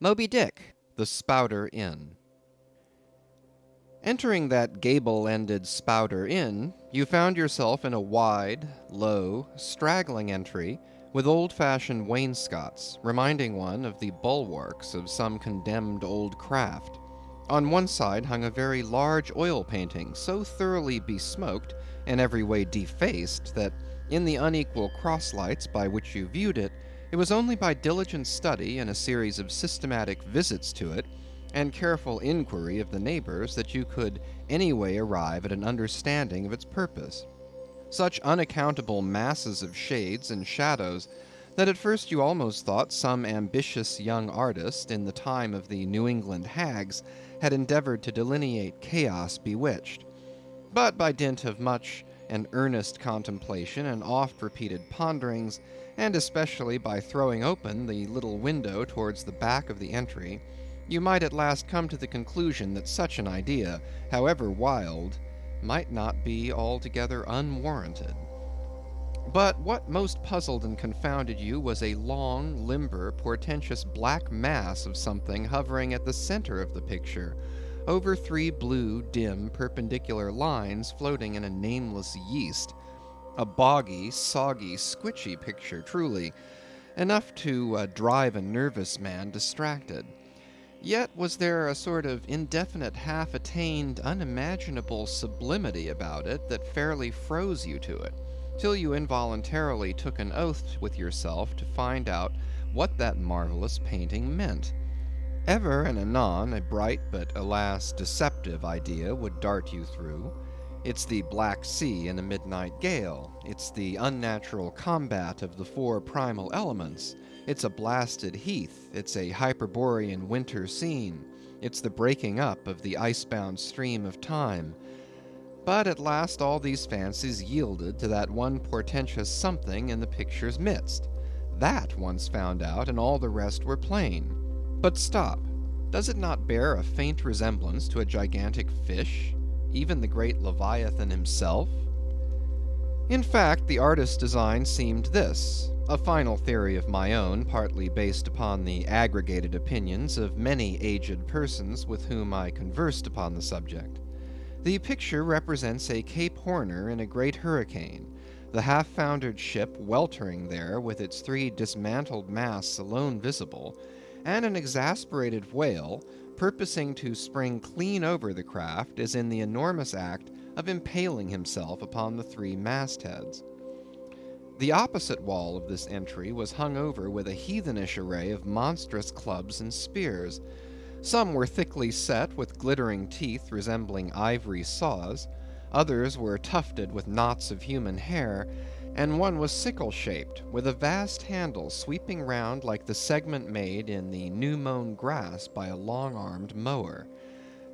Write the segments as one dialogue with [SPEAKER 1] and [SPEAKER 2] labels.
[SPEAKER 1] Moby Dick, the Spouter Inn. Entering that gable-ended Spouter Inn, you found yourself in a wide, low, straggling entry with old-fashioned wainscots, reminding one of the bulwarks of some condemned old craft. On one side hung a very large oil painting, so thoroughly besmoked and every way defaced that, in the unequal cross-lights by which you viewed it, it was only by diligent study and a series of systematic visits to it, and careful inquiry of the neighbors, that you could anyway arrive at an understanding of its purpose. Such unaccountable masses of shades and shadows that at first you almost thought some ambitious young artist in the time of the New England hags had endeavored to delineate chaos bewitched. But by dint of much and earnest contemplation and oft-repeated ponderings, and especially by throwing open the little window towards the back of the entry, you might at last come to the conclusion that such an idea, however wild, might not be altogether unwarranted. But what most puzzled and confounded you was a long, limber, portentous black mass of something hovering at the center of the picture, over three blue, dim, perpendicular lines floating in a nameless yeast. A boggy, soggy, squitchy picture, truly, enough to drive a nervous man distracted. Yet was there a sort of indefinite, half-attained, unimaginable sublimity about it that fairly froze you to it, till you involuntarily took an oath with yourself to find out what that marvelous painting meant. Ever and anon a bright but, alas, deceptive idea would dart you through. It's the Black Sea in a midnight gale. It's the unnatural combat of the four primal elements. It's a blasted heath. It's a Hyperborean winter scene. It's the breaking up of the icebound stream of time. But at last all these fancies yielded to that one portentous something in the picture's midst. That once found out, and all the rest were plain. But stop. Does it not bear a faint resemblance to a gigantic fish? Even the great Leviathan himself? In fact, the artist's design seemed this, a final theory of my own, partly based upon the aggregated opinions of many aged persons with whom I conversed upon the subject. The picture represents a Cape Horner in a great hurricane, the half-foundered ship weltering there with its three dismantled masts alone visible, and an exasperated whale, purposing to spring clean over the craft, is in the enormous act of impaling himself upon the three mastheads. The opposite wall of this entry was hung over with a heathenish array of monstrous clubs and spears. Some were thickly set with glittering teeth resembling ivory saws, others were tufted with knots of human hair, and one was sickle-shaped, with a vast handle sweeping round like the segment made in the new-mown grass by a long-armed mower.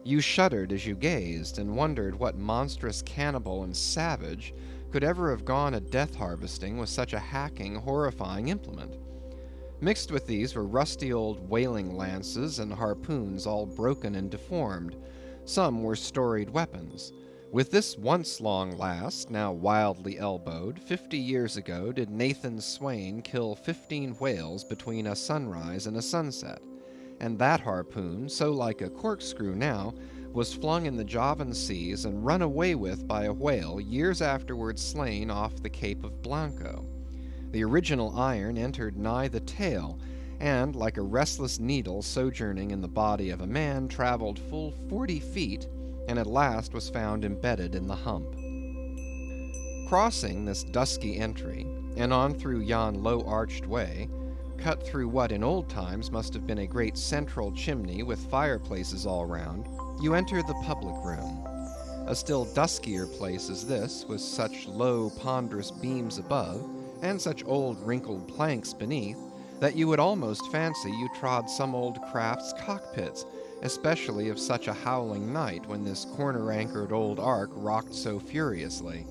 [SPEAKER 1] You shuddered as you gazed, and wondered what monstrous cannibal and savage could ever have gone a death-harvesting with such a hacking, horrifying implement. Mixed with these were rusty old whaling lances and harpoons all broken and deformed. Some were storied weapons. With this once long last, now wildly elbowed, 50 years ago did Nathan Swain kill 15 whales between a sunrise and a sunset, and that harpoon, so like a corkscrew now, was flung in the Javan seas and run away with by a whale years afterwards slain off the Cape of Blanco. The original iron entered nigh the tail, and, like a restless needle sojourning in the body of a man, travelled full 40 feet, and at last was found embedded in the hump. Crossing this dusky entry, and on through yon low-arched way, cut through what in old times must have been a great central chimney with fireplaces all round, you enter the public room. A still duskier place is this, with such low, ponderous beams above, and such old wrinkled planks beneath, that you would almost fancy you trod some old craft's cockpits, especially of such a howling night when this corner-anchored old ark rocked so furiously.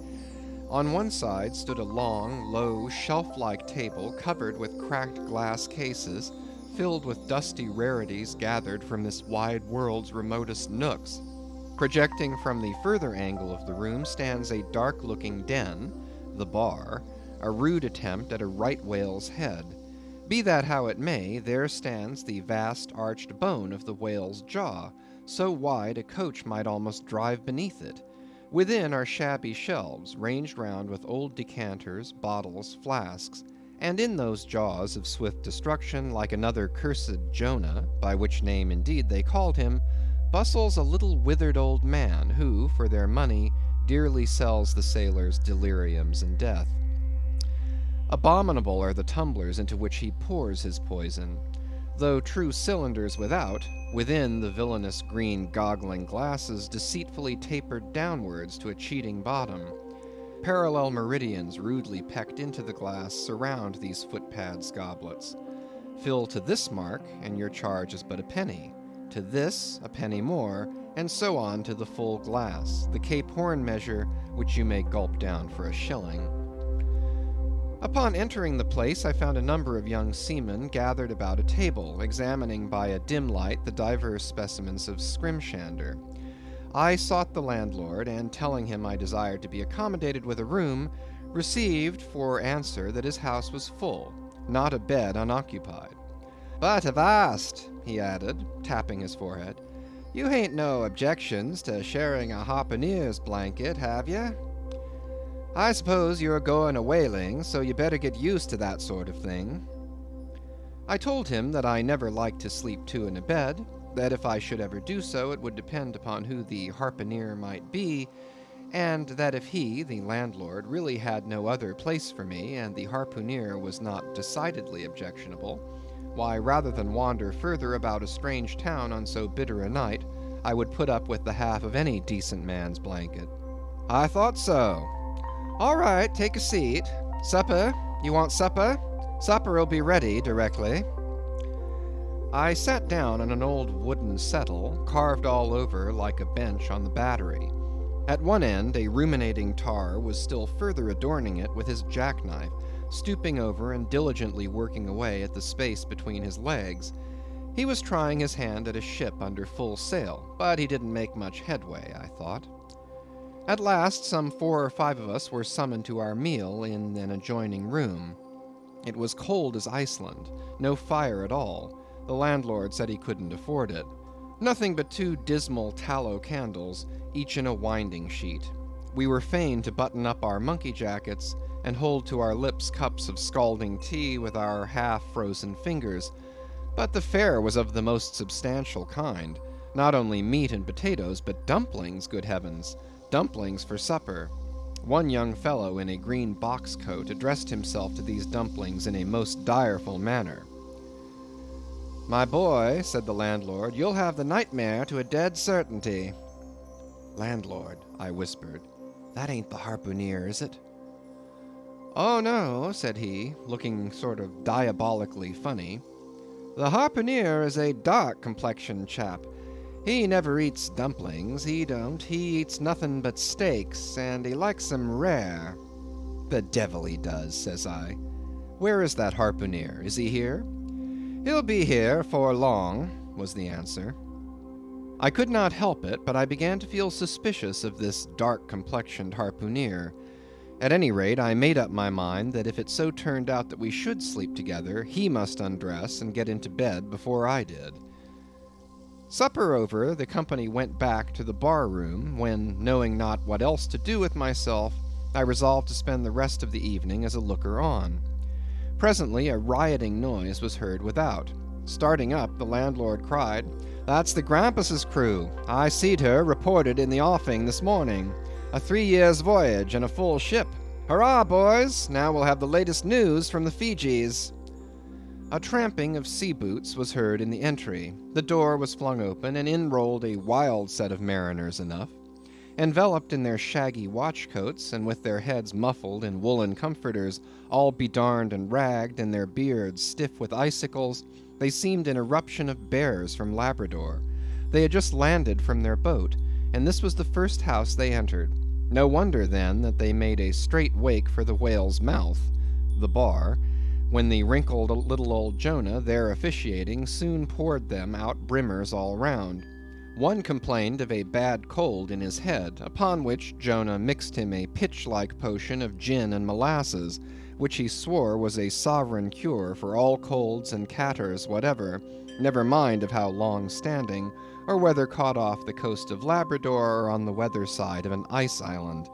[SPEAKER 1] On one side stood a long, low, shelf-like table covered with cracked glass cases, filled with dusty rarities gathered from this wide world's remotest nooks. Projecting from the further angle of the room stands a dark-looking den, the bar, a rude attempt at a right whale's head. Be that how it may, there stands the vast arched bone of the whale's jaw, so wide a coach might almost drive beneath it. Within are shabby shelves, ranged round with old decanters, bottles, flasks, and in those jaws of swift destruction, like another cursed Jonah, by which name indeed they called him, bustles a little withered old man, who, for their money, dearly sells the sailors deliriums and death. Abominable are the tumblers into which he pours his poison. Though true cylinders without, within the villainous green goggling glasses deceitfully tapered downwards to a cheating bottom. Parallel meridians rudely pecked into the glass surround these footpads goblets. Fill to this mark, and your charge is but a penny. To this, a penny more, and so on to the full glass, the Cape Horn measure which you may gulp down for a shilling. Upon entering the place, I found a number of young seamen gathered about a table, examining by a dim light the divers specimens of scrimshander. I sought the landlord, and telling him I desired to be accommodated with a room, received for answer that his house was full, not a bed unoccupied. "But avast," he added, tapping his forehead, "you hain't no objections to sharing a harpooneer's blanket, have ye? I suppose you're going a whaling, so you better get used to that sort of thing." I told him that I never liked to sleep two in a bed, that if I should ever do so, it would depend upon who the harpooneer might be, and that if he, the landlord, really had no other place for me, and the harpooneer was not decidedly objectionable, why, rather than wander further about a strange town on so bitter a night, I would put up with the half of any decent man's blanket. "I thought so. All right, take a seat. Supper? You want supper? Supper'll be ready directly." I sat down on an old wooden settle, carved all over like a bench on the battery. At one end, a ruminating tar was still further adorning it with his jackknife, stooping over and diligently working away at the space between his legs. He was trying his hand at a ship under full sail, but he didn't make much headway, I thought. At last, some 4 or 5 of us were summoned to our meal in an adjoining room. It was cold as Iceland, no fire at all. The landlord said he couldn't afford it. Nothing but 2 dismal tallow candles, each in a winding sheet. We were fain to button up our monkey jackets and hold to our lips cups of scalding tea with our half-frozen fingers. But the fare was of the most substantial kind. Not only meat and potatoes, but dumplings, good heavens! Dumplings for supper. One young fellow in a green box coat addressed himself to these dumplings in a most direful manner. "My boy," said the landlord, "you'll have the nightmare to a dead certainty." "Landlord," I whispered, "that ain't the harpooneer, is it?" "Oh no," said he, looking sort of diabolically funny. "The harpooneer is a dark-complexioned chap. He never eats dumplings, he don't. He eats nothing but steaks, and he likes 'em rare." "The devil he does," says I. "Where is that harpooneer? Is he here?" "He'll be here 'fore long," was the answer. I could not help it, but I began to feel suspicious of this dark-complexioned harpooneer. At any rate, I made up my mind that if it so turned out that we should sleep together, he must undress and get into bed before I did. Supper over, the company went back to the bar-room, when, knowing not what else to do with myself, I resolved to spend the rest of the evening as a looker-on. Presently a rioting noise was heard without. Starting up, the landlord cried, "That's the Grampus's crew. I seed her reported in the offing this morning. A 3 years' voyage and a full ship. Hurrah, boys! Now we'll have the latest news from the Fijis." A tramping of sea boots was heard in the entry. The door was flung open, and in rolled a wild set of mariners enough. Enveloped in their shaggy watch-coats, and with their heads muffled in woolen comforters, all bedarned and ragged, and their beards stiff with icicles, they seemed an eruption of bears from Labrador. They had just landed from their boat, and this was the first house they entered. No wonder, then, that they made a straight wake for the whale's mouth, the bar, when the wrinkled little old Jonah, there officiating, soon poured them out brimmers all round. One complained of a bad cold in his head, upon which Jonah mixed him a pitch-like potion of gin and molasses, which he swore was a sovereign cure for all colds and catarrhs whatever, never mind of how long-standing, or whether caught off the coast of Labrador or on the weather side of an ice island.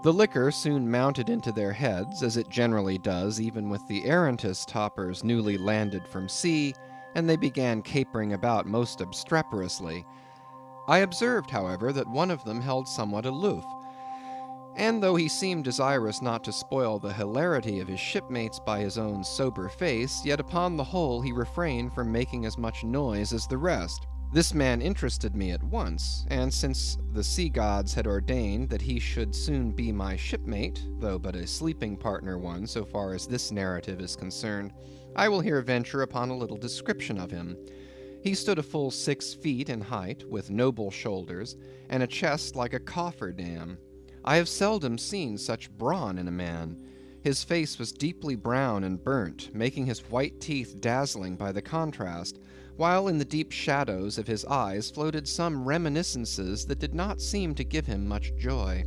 [SPEAKER 1] The liquor soon mounted into their heads, as it generally does even with the errantest hoppers newly landed from sea, and they began capering about most obstreperously. I observed, however, that one of them held somewhat aloof, and though he seemed desirous not to spoil the hilarity of his shipmates by his own sober face, yet upon the whole he refrained from making as much noise as the rest. This man interested me at once, and since the sea gods had ordained that he should soon be my shipmate, though but a sleeping partner one so far as this narrative is concerned, I will here venture upon a little description of him. He stood a full 6 feet in height, with noble shoulders, and a chest like a cofferdam. I have seldom seen such brawn in a man. His face was deeply brown and burnt, making his white teeth dazzling by the contrast, while in the deep shadows of his eyes floated some reminiscences that did not seem to give him much joy.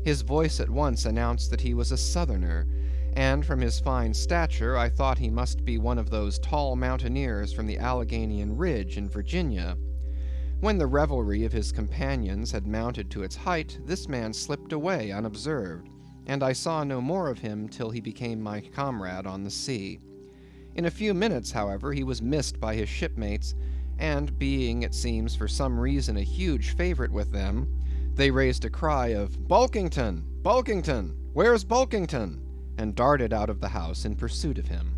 [SPEAKER 1] His voice at once announced that he was a southerner, and from his fine stature I thought he must be one of those tall mountaineers from the Alleghanian Ridge in Virginia. When the revelry of his companions had mounted to its height, this man slipped away unobserved, and I saw no more of him till he became my comrade on the sea. In a few minutes, however, he was missed by his shipmates, and being, it seems, for some reason a huge favorite with them, they raised a cry of "Bulkington! Bulkington! Where's Bulkington?" and darted out of the house in pursuit of him.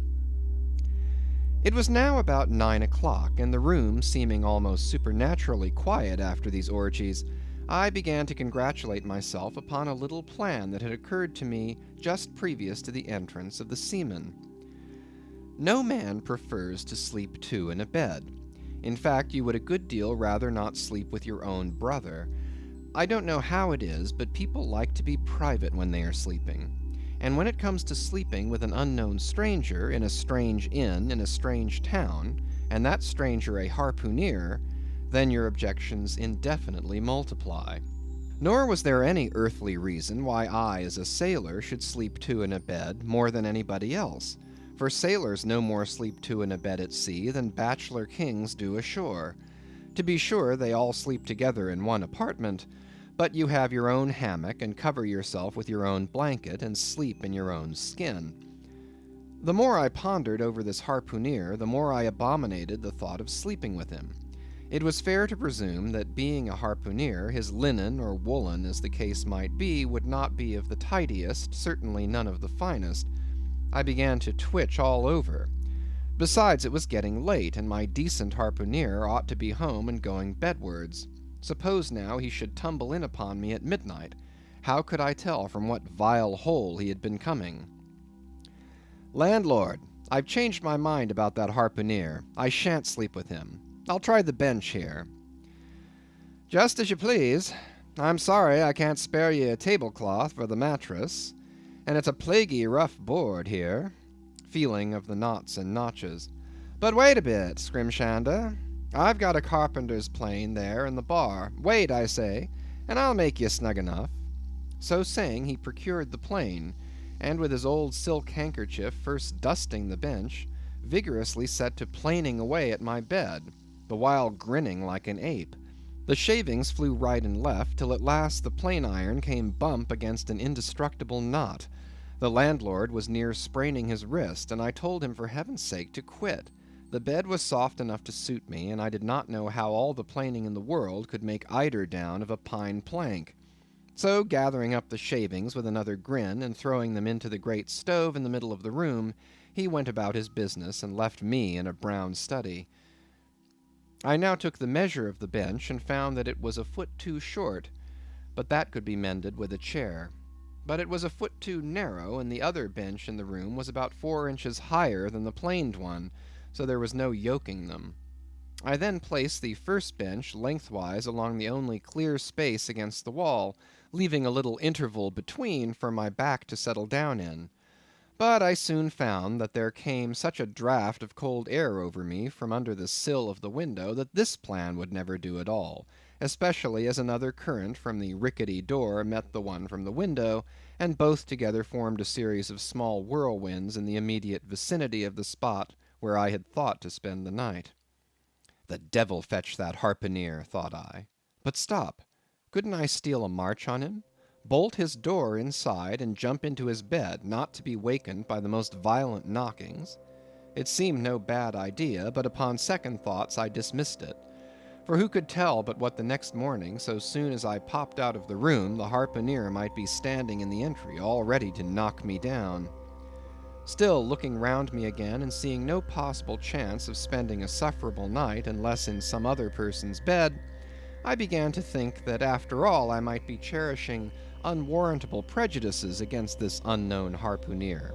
[SPEAKER 1] It was now about 9 o'clock, and the room seeming almost supernaturally quiet after these orgies, I began to congratulate myself upon a little plan that had occurred to me just previous to the entrance of the seamen. No man prefers to sleep two in a bed. In fact, you would a good deal rather not sleep with your own brother. I don't know how it is, but people like to be private when they are sleeping. And when it comes to sleeping with an unknown stranger in a strange inn in a strange town, and that stranger a harpooneer, then your objections indefinitely multiply. Nor was there any earthly reason why I, as a sailor, should sleep two in a bed more than anybody else. For sailors no more sleep two in a bed at sea than bachelor kings do ashore. To be sure, they all sleep together in one apartment, but you have your own hammock and cover yourself with your own blanket and sleep in your own skin. The more I pondered over this harpooneer, the more I abominated the thought of sleeping with him. It was fair to presume that being a harpooneer, his linen or woolen, as the case might be, would not be of the tidiest, certainly none of the finest. I began to twitch all over. Besides, it was getting late, and my decent harpooneer ought to be home and going bedwards. Suppose now he should tumble in upon me at midnight. How could I tell from what vile hole he had been coming? "Landlord, I've changed my mind about that harpooneer. I shan't sleep with him. I'll try the bench here." "Just as you please. I'm sorry I can't spare ye a tablecloth for the mattress, and it's a plaguey rough board here," feeling of the knots and notches. "But wait a bit, Scrimshanda. I've got a carpenter's plane there in the bar. Wait, I say, and I'll make ye snug enough." So saying, he procured the plane, and with his old silk handkerchief first dusting the bench, vigorously set to planing away at my bed, the while grinning like an ape. The shavings flew right and left, till at last the plane iron came bump against an indestructible knot. The landlord was near spraining his wrist, and I told him for heaven's sake to quit. The bed was soft enough to suit me, and I did not know how all the planing in the world could make eider down of a pine plank. So gathering up the shavings with another grin, and throwing them into the great stove in the middle of the room, he went about his business, and left me in a brown study. I now took the measure of the bench, and found that it was a foot too short, but that could be mended with a chair. But it was a foot too narrow, and the other bench in the room was about 4 inches higher than the planed one, so there was no yoking them. I then placed the first bench lengthwise along the only clear space against the wall, leaving a little interval between for my back to settle down in. But I soon found that there came such a draught of cold air over me from under the sill of the window that this plan would never do at all, especially as another current from the rickety door met the one from the window, and both together formed a series of small whirlwinds in the immediate vicinity of the spot where I had thought to spend the night. The devil fetch that harpooneer, thought I. But stop, couldn't I steal a march on him? Bolt his door inside, and jump into his bed, not to be wakened by the most violent knockings? It seemed no bad idea, but upon second thoughts I dismissed it. For who could tell but what the next morning, so soon as I popped out of the room, the harpooneer might be standing in the entry, all ready to knock me down. Still, looking round me again, and seeing no possible chance of spending a sufferable night unless in some other person's bed, I began to think that after all I might be cherishing unwarrantable prejudices against this unknown harpooneer.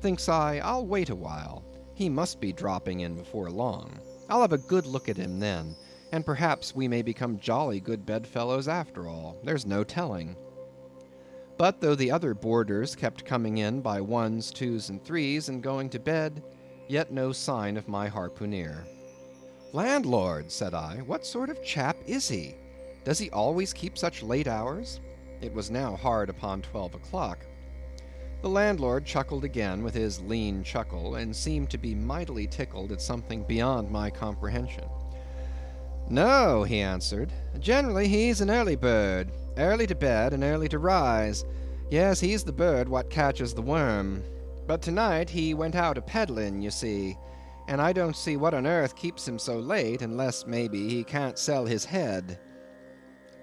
[SPEAKER 1] Thinks I, I'll wait a while. He must be dropping in before long. I'll have a good look at him then, and perhaps we may become jolly good bedfellows after all. There's no telling. But though the other boarders kept coming in by ones, twos, and threes, and going to bed, yet no sign of my harpooneer. "Landlord," said I, "what sort of chap is he? Does he always keep such late hours?" It was now hard upon 12 o'clock. The landlord chuckled again with his lean chuckle, and seemed to be mightily tickled at something beyond my comprehension. "No," he answered, "generally he's an early bird, early to bed and early to rise. Yes, he's the bird what catches the worm. But tonight he went out a-peddling, you see, and I don't see what on earth keeps him so late, unless, maybe, he can't sell his head."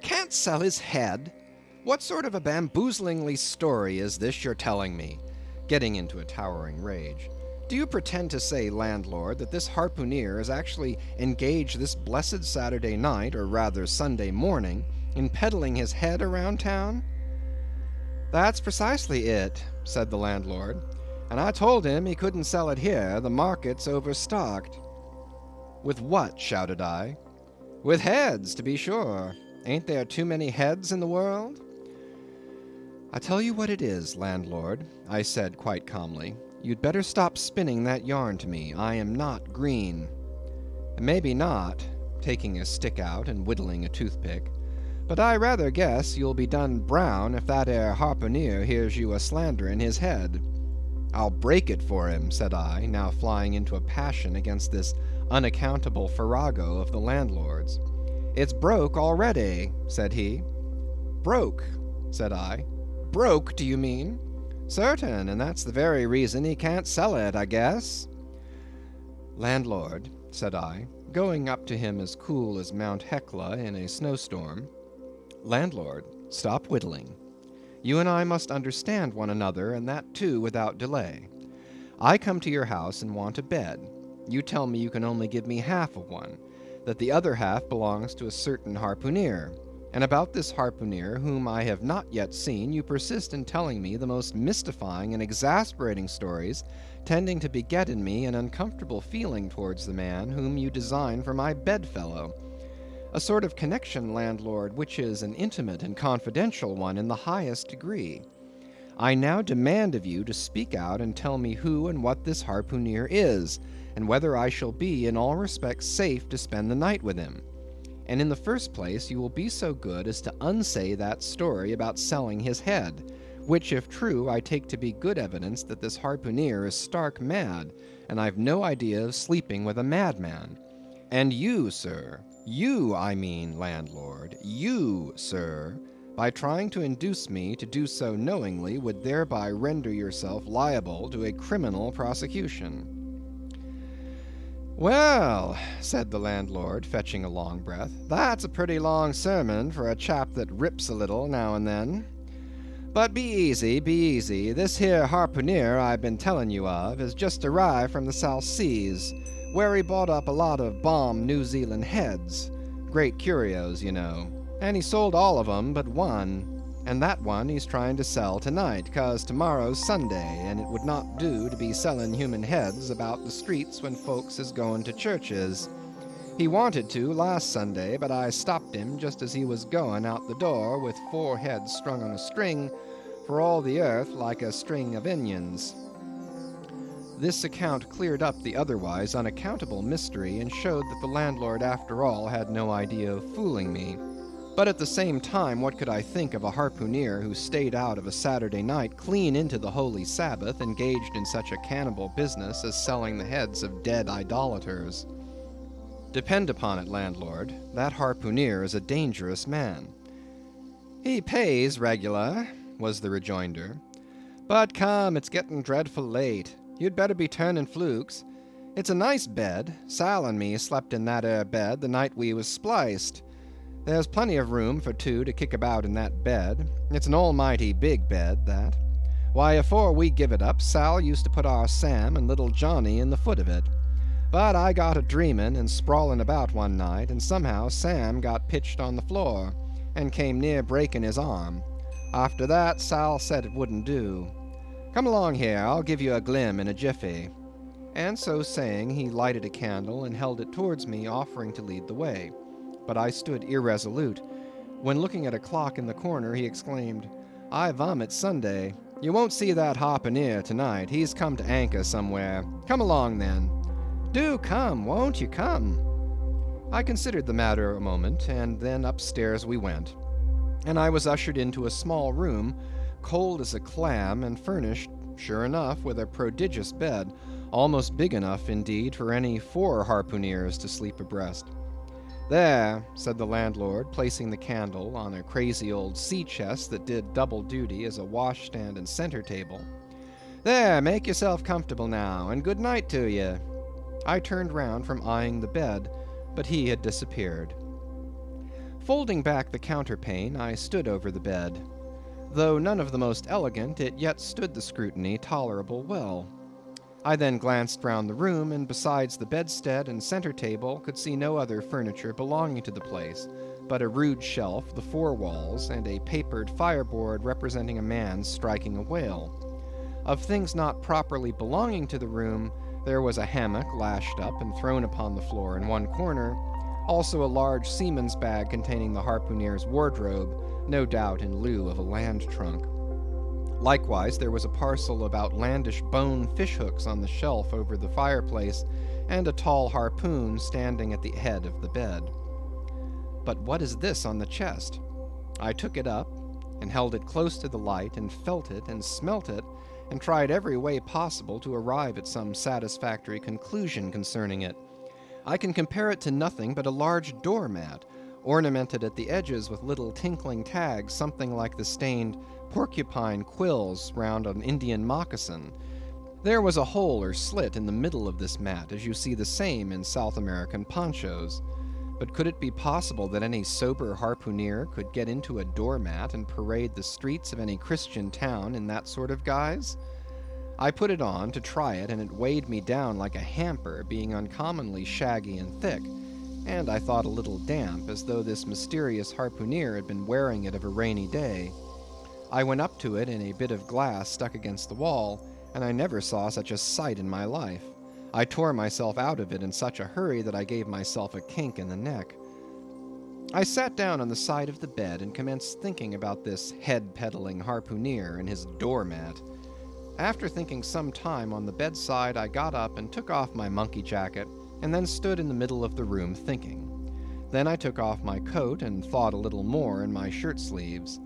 [SPEAKER 1] "Can't sell his head? What sort of a bamboozlingly story is this you're telling me?" Getting into a towering rage. "Do you pretend to say, landlord, that this harpooneer is actually engaged this blessed Saturday night, or rather Sunday morning, in peddling his head around town?" "That's precisely it," said the landlord, "and I told him he couldn't sell it here, the market's overstocked." "With what?" shouted I. "With heads, to be sure. Ain't there too many heads in the world?" "I tell you what it is, landlord," I said quite calmly, "you'd better stop spinning that yarn to me. I am not green." "Maybe not," taking a stick out and whittling a toothpick, "but I rather guess you'll be done brown if that 'ere harpooneer hears you a-slandering his head." "I'll break it for him," said I, now flying into a passion against this unaccountable farrago of the landlord's. "It's broke already," said he. "Broke," said I. "Broke, do you mean?" "Certain, and that's the very reason he can't sell it, I guess." "Landlord," said I, going up to him as cool as Mount Hecla in a snowstorm, "landlord, stop whittling. You and I must understand one another, and that too without delay. I come to your house and want a bed. You tell me you can only give me half of one, that the other half belongs to a certain harpooneer. And about this harpooneer, whom I have not yet seen, you persist in telling me the most mystifying and exasperating stories, tending to beget in me an uncomfortable feeling towards the man whom you design for my bedfellow. A sort of connection, landlord, which is an intimate and confidential one in the highest degree. I now demand of you to speak out and tell me who and what this harpooneer is, and whether I shall be in all respects safe to spend the night with him. And in the first place, you will be so good as to unsay that story about selling his head, which, if true, I take to be good evidence that this harpooneer is stark mad, and I've no idea of sleeping with a madman. And you, sir, you, I mean, landlord, you, sir, by trying to induce me to do so knowingly, would thereby render yourself liable to a criminal prosecution." "Well," said the landlord, fetching a long breath, "that's a pretty long sermon for a chap that rips a little now and then. But be easy, be easy. This here harpooneer I've been telling you of has just arrived from the South Seas, where he bought up a lot of bomb New Zealand heads, great curios, you know, and he sold all of 'em but one, and that one he's trying to sell tonight, 'cause tomorrow's Sunday, and it would not do to be selling human heads about the streets when folks is going to churches. He wanted to last Sunday, but I stopped him just as he was going out the door with 4 heads strung on a string, for all the earth like a string of onions. This account cleared up the otherwise unaccountable mystery and showed that the landlord after all had no idea of fooling me. But at the same time, what could I think of a harpooneer who stayed out of a Saturday night clean into the holy Sabbath, engaged in such a cannibal business as selling the heads of dead idolaters? Depend upon it, landlord, that harpooneer is a dangerous man. He pays regular, was the rejoinder. But come, it's getting dreadful late. You'd better be turning flukes. It's a nice bed. Sal and me slept in that bed the night we was spliced. There's plenty of room for two to kick about in that bed. It's an almighty big bed, that. Why, afore we give it up, Sal used to put our Sam and little Johnny in the foot of it. But I got a dreamin' and sprawlin' about one night, and somehow Sam got pitched on the floor, and came near breaking his arm. After that, Sal said it wouldn't do. Come along here, I'll give you a glim in a jiffy. And so saying, he lighted a candle and held it towards me, offering to lead the way. But I stood irresolute. When looking at a clock in the corner, he exclaimed, I vomit Sunday. You won't see that harpooneer tonight. He's come to anchor somewhere. Come along, then. Do come, won't you come? I considered the matter a moment, and then upstairs we went. And I was ushered into a small room, cold as a clam, and furnished, sure enough, with a prodigious bed, almost big enough, indeed, for any 4 harpooneers to sleep abreast. There, said the landlord, placing the candle on a crazy old sea chest that did double duty as a washstand and center table. There, make yourself comfortable now, and good night to you. I turned round from eyeing the bed, but he had disappeared. Folding back the counterpane, I stood over the bed. Though none of the most elegant, it yet stood the scrutiny tolerable well. I then glanced round the room, and besides the bedstead and center table, could see no other furniture belonging to the place, but a rude shelf, the 4 walls, and a papered fireboard representing a man striking a whale. Of things not properly belonging to the room, there was a hammock lashed up and thrown upon the floor in one corner, also a large seaman's bag containing the harpooneer's wardrobe, no doubt in lieu of a land trunk. Likewise, there was a parcel of outlandish bone fishhooks on the shelf over the fireplace, and a tall harpoon standing at the head of the bed. But what is this on the chest? I took it up, and held it close to the light, and felt it, and smelt it, and tried every way possible to arrive at some satisfactory conclusion concerning it. I can compare it to nothing but a large doormat, ornamented at the edges with little tinkling tags, something like the stained porcupine quills round an Indian moccasin. There was a hole or slit in the middle of this mat, as you see the same in South American ponchos. But could it be possible that any sober harpooneer could get into a doormat and parade the streets of any Christian town in that sort of guise? I put it on to try it, and it weighed me down like a hamper, being uncommonly shaggy and thick, and I thought a little damp, as though this mysterious harpooneer had been wearing it of a rainy day. I went up to it in a bit of glass stuck against the wall, and I never saw such a sight in my life. I tore myself out of it in such a hurry that I gave myself a kink in the neck. I sat down on the side of the bed and commenced thinking about this head-peddling harpooneer and his doormat. After thinking some time on the bedside, I got up and took off my monkey jacket, and then stood in the middle of the room thinking. Then I took off my coat and thought a little more in my shirt sleeves.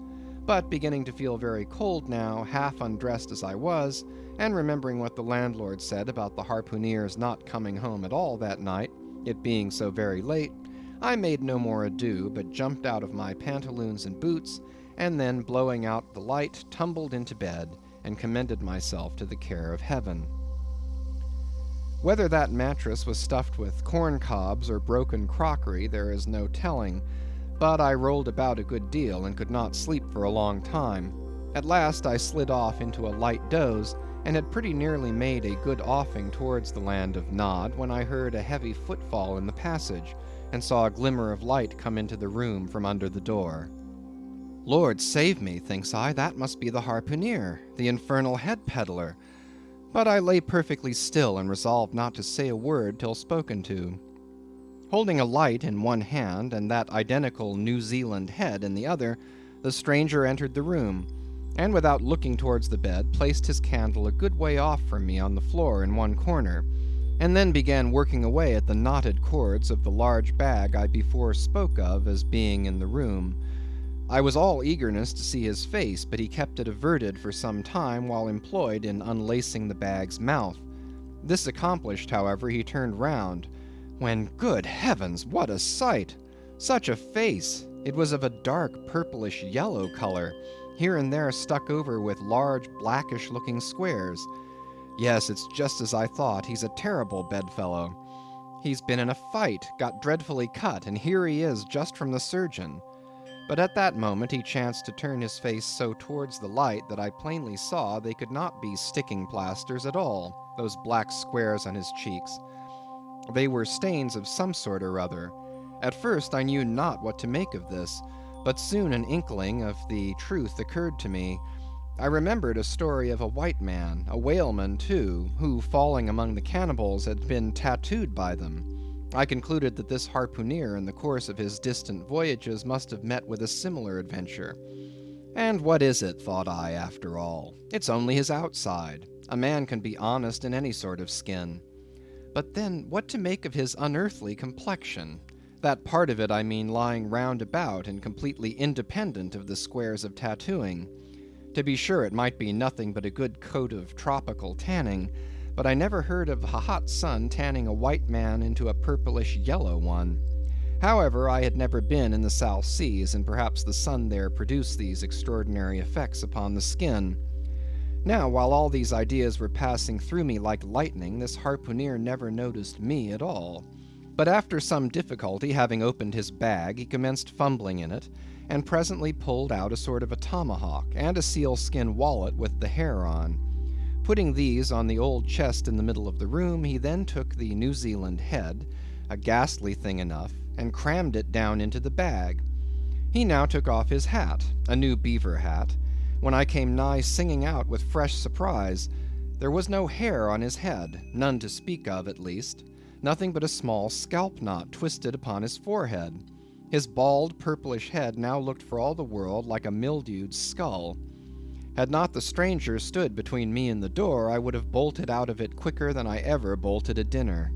[SPEAKER 1] But beginning to feel very cold now, half undressed as I was, and remembering what the landlord said about the harpooneer's not coming home at all that night, it being so very late, I made no more ado, but jumped out of my pantaloons and boots, and then, blowing out the light, tumbled into bed, and commended myself to the care of heaven. Whether that mattress was stuffed with corn cobs or broken crockery, there is no telling, but I rolled about a good deal and could not sleep for a long time. At last I slid off into a light doze, and had pretty nearly made a good offing towards the land of Nod, when I heard a heavy footfall in the passage, and saw a glimmer of light come into the room from under the door. Lord save me, thinks I, that must be the harpooneer, the infernal head peddler. But I lay perfectly still, and resolved not to say a word till spoken to. Holding a light in one hand, and that identical New Zealand head in the other, the stranger entered the room. and without looking towards the bed, placed his candle a good way off from me on the floor in one corner, and then began working away at the knotted cords of the large bag I before spoke of as being in the room. I was all eagerness to see his face, but he kept it averted for some time while employed in unlacing the bag's mouth. This accomplished, however, he turned round, when, good heavens, what a sight! Such a face! It was of a dark purplish yellow color, here and there stuck over with large blackish-looking squares. Yes, it's just as I thought. He's a terrible bedfellow. He's been in a fight, got dreadfully cut, and here he is just from the surgeon. But at that moment he chanced to turn his face so towards the light that I plainly saw they could not be sticking plasters at all, those black squares on his cheeks. They were stains of some sort or other. At first I knew not what to make of this, but soon an inkling of the truth occurred to me. I remembered a story of a white man, a whaleman too, who, falling among the cannibals, had been tattooed by them. I concluded that this harpooneer in the course of his distant voyages must have met with a similar adventure. And what is it, thought I, after all? It's only his outside. A man can be honest in any sort of skin. But then, what to make of his unearthly complexion? That part of it, I mean, lying round about and completely independent of the squares of tattooing. To be sure, it might be nothing but a good coat of tropical tanning, but I never heard of a hot sun tanning a white man into a purplish yellow one. However, I had never been in the South Seas, and perhaps the sun there produced these extraordinary effects upon the skin. Now, while all these ideas were passing through me like lightning, this harpooneer never noticed me at all. But after some difficulty, having opened his bag, he commenced fumbling in it, and presently pulled out a sort of a tomahawk, and a sealskin wallet with the hair on. Putting these on the old chest in the middle of the room, he then took the New Zealand head, a ghastly thing enough, and crammed it down into the bag. He now took off his hat, a new beaver hat, when I came nigh singing out with fresh surprise. There was no hair on his head, none to speak of at least, nothing but a small scalp knot twisted upon his forehead. His bald, purplish head now looked for all the world like a mildewed skull. Had not the stranger stood between me and the door, I would have bolted out of it quicker than I ever bolted a dinner.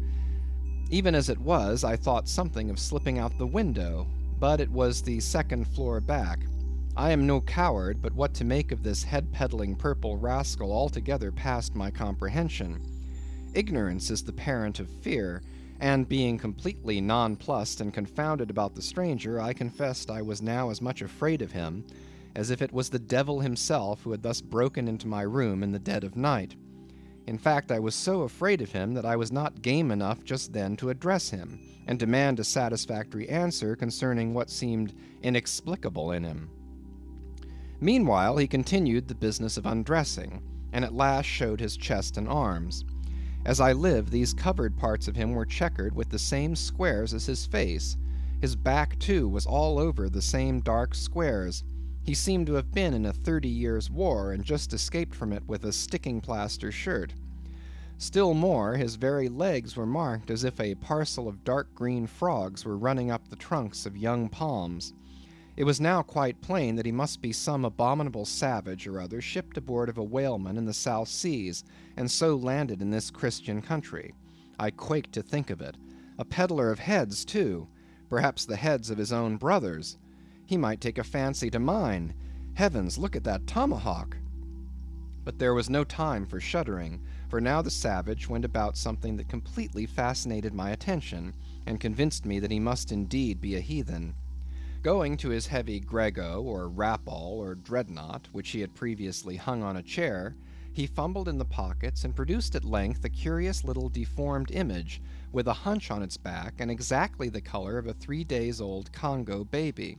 [SPEAKER 1] Even as it was, I thought something of slipping out the window, but it was the second floor back. I am no coward, but what to make of this head-peddling purple rascal altogether passed my comprehension. Ignorance is the parent of fear, and being completely nonplussed and confounded about the stranger, I confessed I was now as much afraid of him as if it was the devil himself who had thus broken into my room in the dead of night. In fact, I was so afraid of him that I was not game enough just then to address him, and demand a satisfactory answer concerning what seemed inexplicable in him. Meanwhile, he continued the business of undressing, and at last showed his chest and arms. As I live, these covered parts of him were checkered with the same squares as his face. His back, too, was all over the same dark squares. He seemed to have been in a 30 years' war, and just escaped from it with a sticking-plaster shirt. Still more, his very legs were marked as if a parcel of dark green frogs were running up the trunks of young palms. It was now quite plain that he must be some abominable savage or other shipped aboard of a whaleman in the South Seas, and so landed in this Christian country. I quaked to think of it. A peddler of heads, too, perhaps the heads of his own brothers. He might take a fancy to mine. Heavens, look at that tomahawk! But there was no time for shuddering, for now the savage went about something that completely fascinated my attention, and convinced me that he must indeed be a heathen. Going to his heavy grego, or rapall, or dreadnought, which he had previously hung on a chair, he fumbled in the pockets and produced at length a curious little deformed image, with a hunch on its back and exactly the color of a 3 days old Congo baby.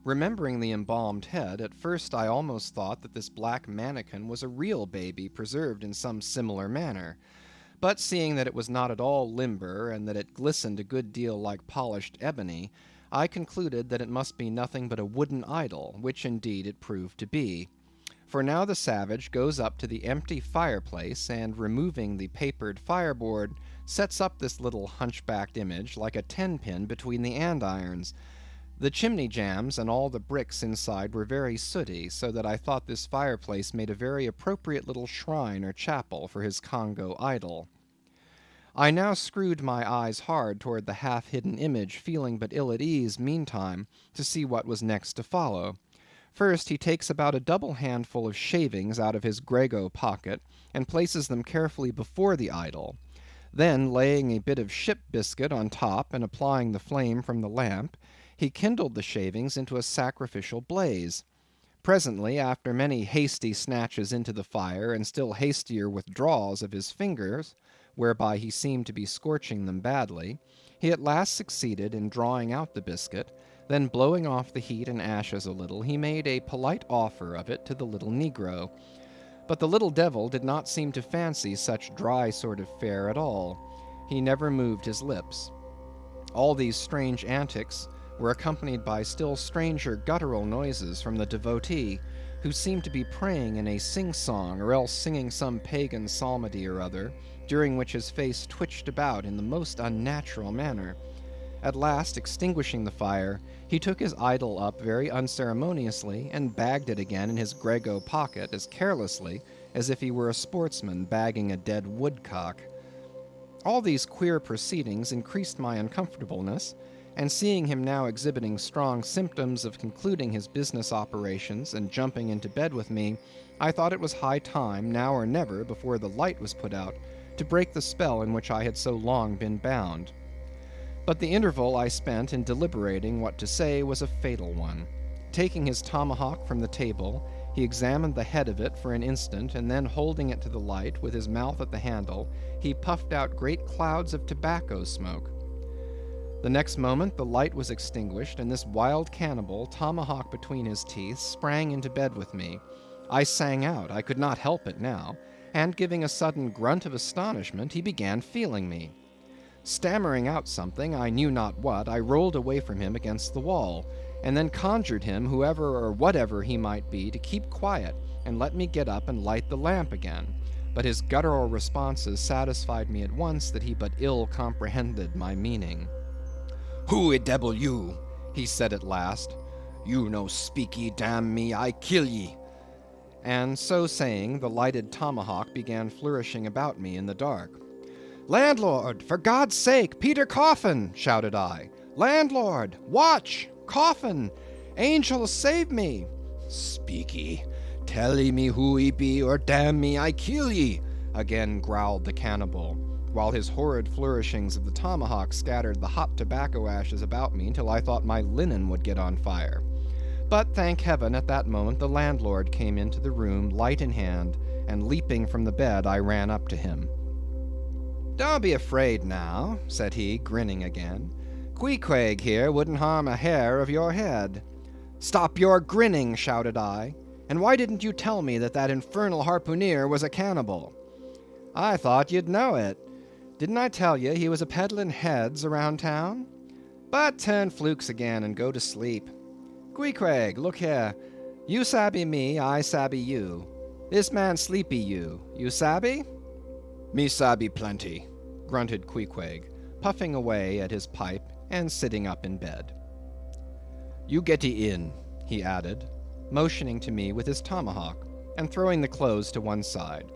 [SPEAKER 1] Remembering the embalmed head, at first I almost thought that this black mannikin was a real baby preserved in some similar manner. But seeing that it was not at all limber, and that it glistened a good deal like polished ebony, I concluded that it must be nothing but a wooden idol, which indeed it proved to be. For now the savage goes up to the empty fireplace, and removing the papered fireboard, sets up this little hunchbacked image like a 10-pin between the andirons. The chimney jambs and all the bricks inside were very sooty, so that I thought this fireplace made a very appropriate little shrine or chapel for his Congo idol. I now screwed my eyes hard toward the half-hidden image, feeling but ill at ease, meantime, to see what was next to follow. First, he takes about a double handful of shavings out of his grego pocket, and places them carefully before the idol. Then, laying a bit of ship biscuit on top, and applying the flame from the lamp, he kindled the shavings into a sacrificial blaze. Presently, after many hasty snatches into the fire, and still hastier withdrawals of his fingers, whereby he seemed to be scorching them badly, he at last succeeded in drawing out the biscuit, then blowing off the heat and ashes a little, he made a polite offer of it to the little negro. But the little devil did not seem to fancy such dry sort of fare at all. He never moved his lips. All these strange antics were accompanied by still stranger guttural noises from the devotee, who seemed to be praying in a sing-song, or else singing some pagan psalmody or other, during which his face twitched about in the most unnatural manner. At last, extinguishing the fire, he took his idol up very unceremoniously, and bagged it again in his grego pocket as carelessly as if he were a sportsman bagging a dead woodcock. All these queer proceedings increased my uncomfortableness, and seeing him now exhibiting strong symptoms of concluding his business operations and jumping into bed with me, I thought it was high time, now or never, before the light was put out, to break the spell in which I had so long been bound. But the interval I spent in deliberating what to say was a fatal one. Taking his tomahawk from the table, he examined the head of it for an instant, and then holding it to the light, with his mouth at the handle, he puffed out great clouds of tobacco smoke. The next moment the light was extinguished, and this wild cannibal, tomahawk between his teeth, sprang into bed with me. I sang out, I could not help it now, and giving a sudden grunt of astonishment, he began feeling me. Stammering out something, I knew not what, I rolled away from him against the wall, and then conjured him, whoever or whatever he might be, to keep quiet, and let me get up and light the lamp again. But his guttural responses satisfied me at once that he but ill comprehended my meaning. "Who a devil you?" he said at last. "You no speaky, damn me, I kill ye." And so saying, the lighted tomahawk began flourishing about me in the dark. "Landlord, for God's sake, Peter Coffin!" shouted I. "Landlord, watch! Coffin! Angels, save me!" "Speaky, tell ye me who ye be, or damn me, I kill ye!" again growled the cannibal, while his horrid flourishings of the tomahawk scattered the hot tobacco ashes about me till I thought my linen would get on fire. But, thank heaven, at that moment the landlord came into the room, light in hand, and leaping from the bed, I ran up to him. "Don't be afraid now," said he, grinning again. "Queequeg here wouldn't harm a hair of your head." "Stop your grinning," shouted I. "And why didn't you tell me that that infernal harpooneer was a cannibal?" "I thought you'd know it. Didn't I tell you he was a peddling heads around town? But turn flukes again and go to sleep. Queequeg, look here. You sabby me, I sabby you. This man sleepy you. You sabby?" "Me sabby plenty," grunted Queequeg, puffing away at his pipe and sitting up in bed. "You getty in," he added, motioning to me with his tomahawk, and throwing the clothes to one side.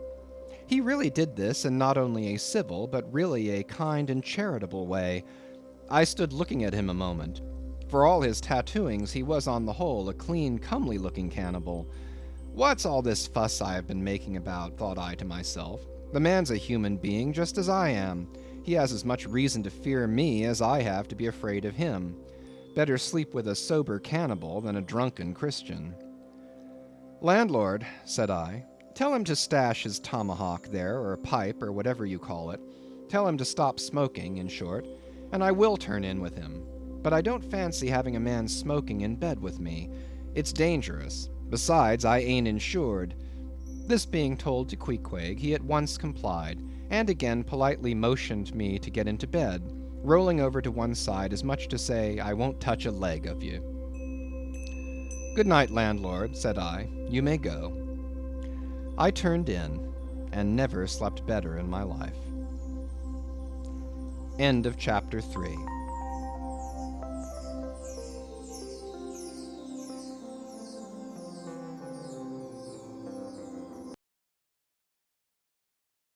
[SPEAKER 1] He really did this in not only a civil, but really a kind and charitable way. I stood looking at him a moment. For all his tattooings, he was on the whole a clean, comely-looking cannibal. What's all this fuss I have been making about, thought I to myself. The man's a human being just as I am. He has as much reason to fear me as I have to be afraid of him. Better sleep with a sober cannibal than a drunken Christian. "Landlord," said I, "tell him to stash his tomahawk there, or pipe, or whatever you call it. Tell him to stop smoking, in short, and I will turn in with him. But I don't fancy having a man smoking in bed with me. It's dangerous. Besides, I ain't insured." This being told to Queequeg, he at once complied, and again politely motioned me to get into bed, rolling over to one side as much to say, "I won't touch a leg of you." "Good night, landlord," said I. "You may go." I turned in, and never slept better in my life. End of chapter 3.